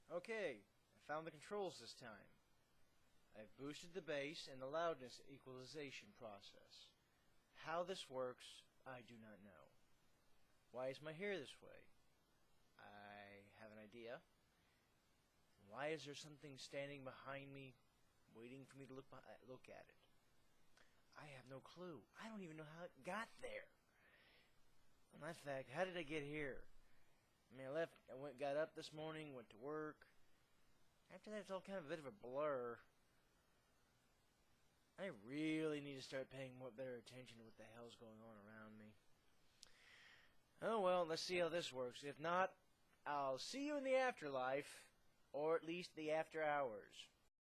Okay, I found the controls this time. I've boosted the bass and the loudness equalization process. How this works, I do not know. Why is my hair this way? I have an idea. Why is there something standing behind me, waiting for me to look at it? I have no clue. I don't even know how it got there. In fact, how did I get here? I mean, got up this morning, went to work. After that, it's all kind of a bit of a blur. I really need to start paying more better attention to what the hell's going on around me. Oh well, let's see how this works. If not, I'll see you in the afterlife, or at least the after hours.